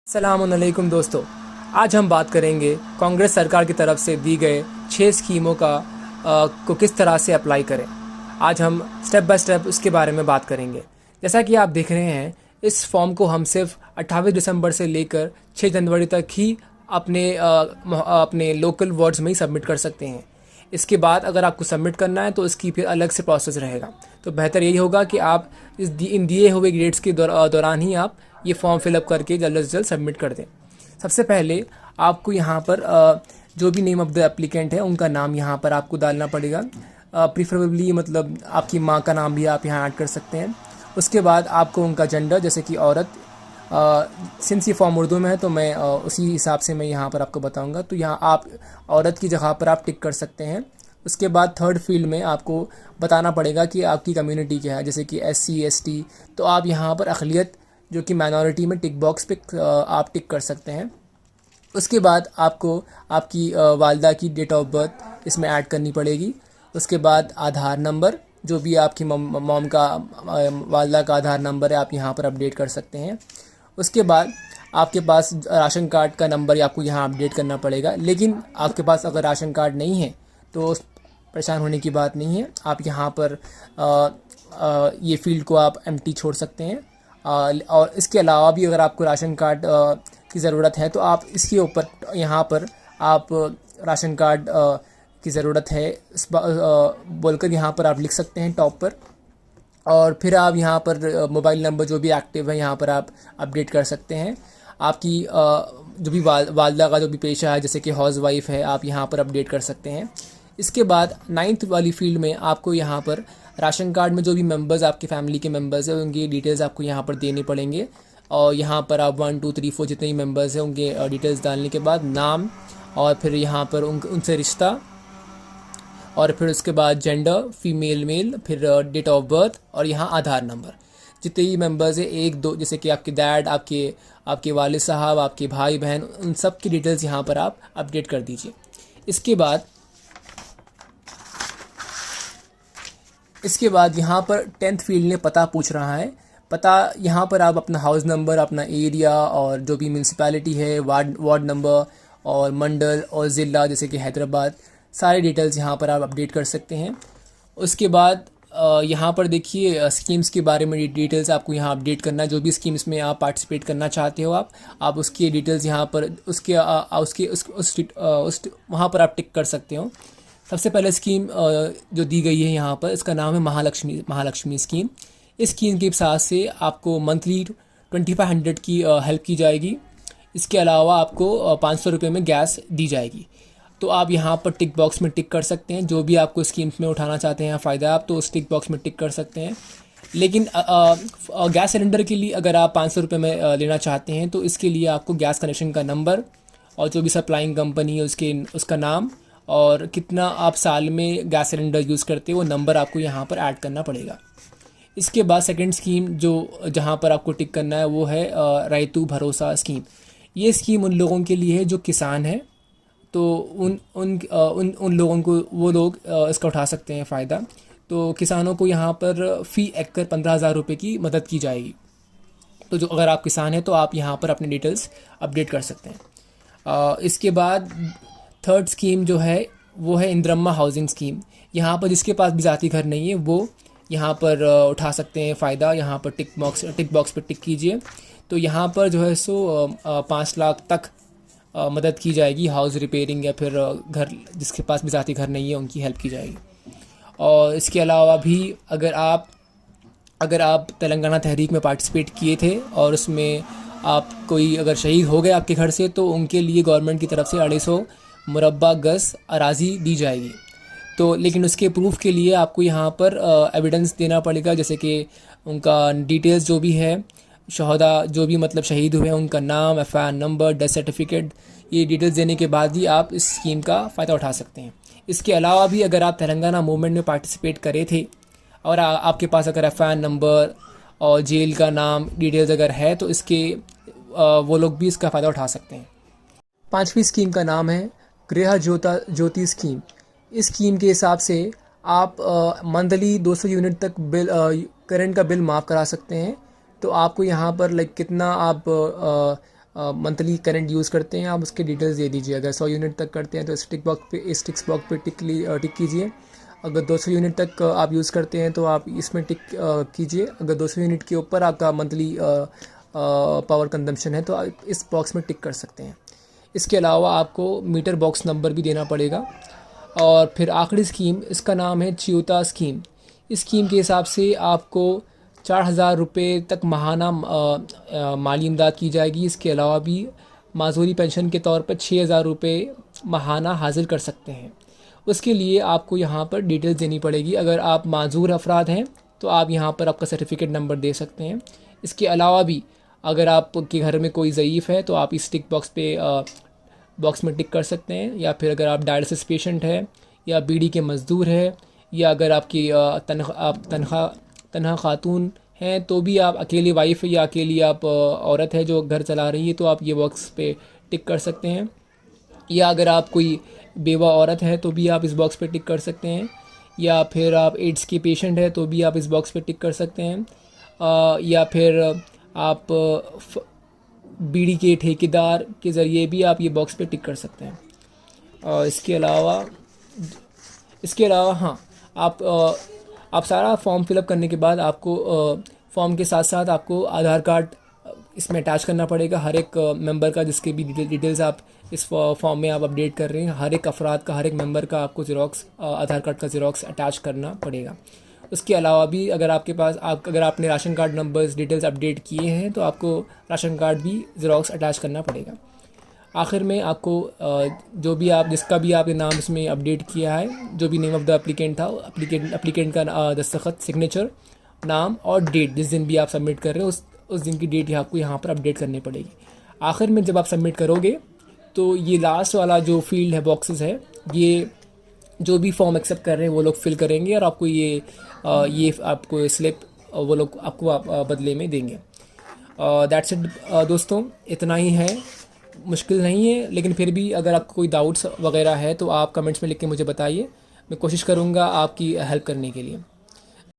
अस्सलामुअलैकुम दोस्तों, आज हम बात करेंगे कांग्रेस सरकार की तरफ से दी गए 6 स्कीमों को किस तरह से अप्लाई करें। आज हम स्टेप बाय स्टेप उसके बारे में बात करेंगे। जैसा कि आप देख रहे हैं, इस फॉर्म को हम सिर्फ 28 दिसंबर से लेकर 6 जनवरी तक ही अपने लोकल वर्ड्स में ही सबमिट कर सकते हैं। इसके बाद अगर आपको सबमिट करना है तो इसकी फिर अलग से प्रोसेस रहेगा। तो बेहतर यही होगा कि आप इन दिए हुए डेट्स के दौरान ही आप ये फॉर्म फिलअप करके जल्द से जल्द सबमिट कर दें। सबसे पहले आपको यहाँ पर जो भी नेम ऑफ द एप्लीकेंट है उनका नाम यहाँ पर आपको डालना पड़ेगा। प्रीफरेबली मतलब आपकी माँ का नाम भी आप यहाँ ऐड कर सकते हैं। उसके बाद आपको उनका जेंडर, जैसे कि औरत, सिंस ये फॉर्म उर्दू में है तो मैं उसी हिसाब से मैं यहाँ पर आपको बताऊँगा। तो यहाँ आप औरत की जगह पर आप टिक कर सकते हैं। उसके बाद थर्ड फील्ड में आपको बताना पड़ेगा कि आपकी कम्युनिटी क्या है, जैसे कि SC ST। तो आप यहाँ पर अक़लियत जो कि माइनॉरिटी में टिक बॉक्स पे आप टिक कर सकते हैं। उसके बाद आपको आपकी वालदा की डेट ऑफ बर्थ इसमें ऐड करनी पड़ेगी। उसके बाद आधार नंबर, जो भी आपकी मॉम का वालदा का आधार नंबर है, आप यहाँ पर अपडेट कर सकते हैं। उसके बाद आपके पास राशन कार्ड का नंबर आपको यहाँ अपडेट करना पड़ेगा। लेकिन आपके पास अगर राशन कार्ड नहीं है तो परेशान होने की बात नहीं है। आप यहाँ पर ये फील्ड को आप एम्प्टी छोड़ सकते हैं। और इसके अलावा भी अगर आपको राशन कार्ड की ज़रूरत है तो आप इसके ऊपर यहाँ पर आप राशन कार्ड की ज़रूरत है बोलकर यहाँ पर आप लिख सकते हैं टॉप पर। और फिर आप यहाँ पर मोबाइल नंबर जो भी एक्टिव है यहाँ पर आप अपडेट कर सकते हैं। आपकी जो भी वालदा का जो भी पेशा है, जैसे कि हाउस वाइफ है, आप यहाँ पर अपडेट कर सकते हैं। इसके बाद 9th वाली फील्ड में आपको यहाँ पर राशन कार्ड में जो भी मेंबर्स आपके फैमिली के मेंबर्स हैं उनकी डिटेल्स आपको यहाँ पर देने पड़ेंगे। और यहाँ पर आप 1 2 3 4 जितने भी मेंबर्स हैं उनके डिटेल्स डालने के बाद नाम, और फिर यहाँ पर उनसे रिश्ता, और फिर उसके बाद जेंडर, फीमेल मेल, फिर डेट ऑफ बर्थ, और यहाँ आधार नंबर। जितने भी मेंबर्स हैं 1 2, जैसे कि आपके डैड, आपके वालिद साहब, आपके भाई बहन, उन सब की डिटेल्स यहाँ पर आप अपडेट कर दीजिए। इसके बाद यहाँ पर 10th फील्ड में पता पूछ रहा है। पता यहाँ पर आप अपना हाउस नंबर, अपना एरिया, और जो भी म्यूनसिपैलिटी है, वार्ड नंबर, और मंडल और ज़िला, जैसे कि हैदराबाद, सारे डिटेल्स यहाँ पर आप अपडेट कर सकते हैं। उसके बाद यहाँ पर देखिए स्कीम्स के बारे में डिटेल्स आपको यहाँ अपडेट करना है। जो भी स्कीम्स में आप पार्टिसिपेट करना चाहते हो आप उसकी डिटेल्स यहाँ पर वहाँ पर आप टिक कर सकते हो। सबसे पहले स्कीम जो दी गई है यहाँ पर, इसका नाम है महालक्ष्मी स्कीम। इस स्कीम के हिसाब से आपको मंथली 2500 की हेल्प की जाएगी। इसके अलावा आपको 500 रुपये में गैस दी जाएगी। तो आप यहाँ पर टिक बॉक्स में टिक कर सकते हैं। जो भी आपको स्कीम्स में उठाना चाहते हैं फ़ायदा, आप तो उस टिक बॉक्स में टिक कर सकते हैं। लेकिन गैस सिलेंडर के लिए अगर आप 500 रुपये में लेना चाहते हैं तो इसके लिए आपको गैस कनेक्शन का नंबर, और जो भी सप्लाइंग कंपनी है उसका नाम, और कितना आप साल में गैस सिलेंडर यूज़ करते हो वो नंबर आपको यहाँ पर ऐड करना पड़ेगा। इसके बाद सेकंड स्कीम जहाँ पर आपको टिक करना है वो है रैतू भरोसा स्कीम। ये स्कीम उन लोगों के लिए है जो किसान है। तो उन लोगों को वो लोग इसका उठा सकते हैं फ़ायदा। तो किसानों को यहाँ पर फ़ी एकड़ 15,000 रुपये की मदद की जाएगी। तो जो अगर आप किसान हैं तो आप यहाँ पर अपने डिटेल्स अपडेट कर सकते हैं। इसके बाद थर्ड स्कीम जो है वो है इंदिरम्मा हाउसिंग स्कीम। यहाँ पर जिसके पास भी ज़ाती घर नहीं है वो यहाँ पर उठा सकते हैं फ़ायदा। यहाँ पर टिक बॉक्स पर टिक कीजिए। तो यहाँ पर जो है 5 लाख तक मदद की जाएगी। हाउस रिपेयरिंग या फिर घर जिसके पास भी ज़ाती घर नहीं है उनकी हेल्प की जाएगी। और इसके अलावा भी अगर आप तेलंगाना तहरीक में पार्टिसिपेट किए थे और उसमें आप कोई अगर शहीद हो गए आपके घर से, तो उनके लिए गवर्नमेंट की तरफ से 250 मुरब्बा गज़ अराज़ी दी जाएगी। तो लेकिन उसके प्रूफ के लिए आपको यहाँ पर एविडेंस देना पड़ेगा, जैसे कि उनका डिटेल्स जो भी है, शहदा जो भी मतलब शहीद हुए हैं उनका नाम, FIR नंबर, डेथ सर्टिफिकेट, ये डिटेल्स देने के बाद ही आप इस स्कीम का फ़ायदा उठा सकते हैं। इसके अलावा भी अगर आप तेलंगाना मूवमेंट में पार्टिसिपेट करे थे और आपके पास अगर FIR नंबर और जेल का नाम डिटेल्स अगर है तो वो लोग भी इसका फ़ायदा उठा सकते हैं। 5वीं स्कीम का नाम है गृह ज्योति स्कीम। इस स्कीम के हिसाब से आप मंथली 200 यूनिट तक करंट का बिल माफ़ करा सकते हैं। तो आपको यहाँ पर कितना आप मंथली करंट यूज़ करते हैं, आप उसके डिटेल्स दे दीजिए। अगर 100 यूनिट तक करते हैं तो इस टिक बॉक्स पे टिक कीजिए। अगर 200 यूनिट तक आप यूज़ करते हैं तो आप इसमें टिक कीजिए। अगर 200 यूनिट के ऊपर आपका मंथली पावर कंजम्पशन है तो आप इस बॉक्स में टिक कर सकते हैं। इसके अलावा आपको मीटर बॉक्स नंबर भी देना पड़ेगा। और फिर आखिरी स्कीम, इसका नाम है च्यूता स्कीम। इस स्कीम के हिसाब से आपको 4,000 रुपये तक माहाना माली इमदाद की जाएगी। इसके अलावा भी माजूरी पेंशन के तौर पर 6,000 रुपये माहाना हासिल कर सकते हैं। उसके लिए आपको यहाँ पर डिटेल्स देनी पड़ेगी। अगर आप माजूर अफराद हैं तो आप यहाँ पर आपका सर्टिफिकेट नंबर दे सकते हैं। इसके अलावा भी अगर आपके घर में कोई ज़यीफ़ है तो आप इस टिक बॉक्स में टिक कर सकते हैं। या फिर अगर आप डायलिसिस पेशेंट है या बीड़ी के मज़दूर है या अगर आपकी तनहा खातून हैं तो भी आप अकेली वाइफ या अकेली आप औरत है जो घर चला रही है तो आप ये बॉक्स पे टिक कर सकते हैं। या अगर आप कोई बेवा औरत है तो भी आप इस बॉक्स पे टिक कर सकते हैं। या फिर आप एड्स के पेशेंट है तो भी आप इस बॉक्स पे टिक कर सकते हैं। या फिर आप बीड़ी के ठेकेदार के ज़रिए भी आप ये बॉक्स पे टिक कर सकते हैं। इसके अलावा हाँ, आप सारा फॉर्म फिलअप करने के बाद आपको फॉर्म के साथ साथ आपको आधार कार्ड इसमें अटैच करना पड़ेगा। हर एक मेंबर का जिसके भी डिटेल्स आप इस फॉर्म में आप अपडेट कर रहे हैं, हर एक अफराद का, हर एक मेंबर का आपको आधार कार्ड का ज़ेरॉक्स अटैच करना पड़ेगा। उसके अलावा भी अगर अगर आपने ration card numbers details update किए हैं तो आपको राशन कार्ड भी ज़ेरॉक्स अटैच करना पड़ेगा। आखिर में आपको जिसका भी आपने नाम इसमें अपडेट किया है, जो भी नेम ऑफ़ द एप्लीकेंट था, एप्लीकेंट का दस्तखत, सिग्नेचर, नाम और डेट जिस दिन भी आप सबमिट कर रहे हो उस दिन की डेट आपको यहाँ पर अपडेट करनी पड़ेगी। आखिर में जब आप सबमिट करोगे तो ये लास्ट वाला जो फील्ड है, बॉक्सेस है, ये जो भी फॉर्म एक्सेप्ट कर रहे हैं वो लोग फिल करेंगे और आपको ये आपको स्लिप वो लोग आपको बदले में देंगे। दैट्स इट दोस्तों, इतना ही है, मुश्किल नहीं है। लेकिन फिर भी अगर आपको कोई डाउट्स वगैरह है तो आप कमेंट्स में लिख के मुझे बताइए, मैं कोशिश करूँगा आपकी हेल्प करने के लिए।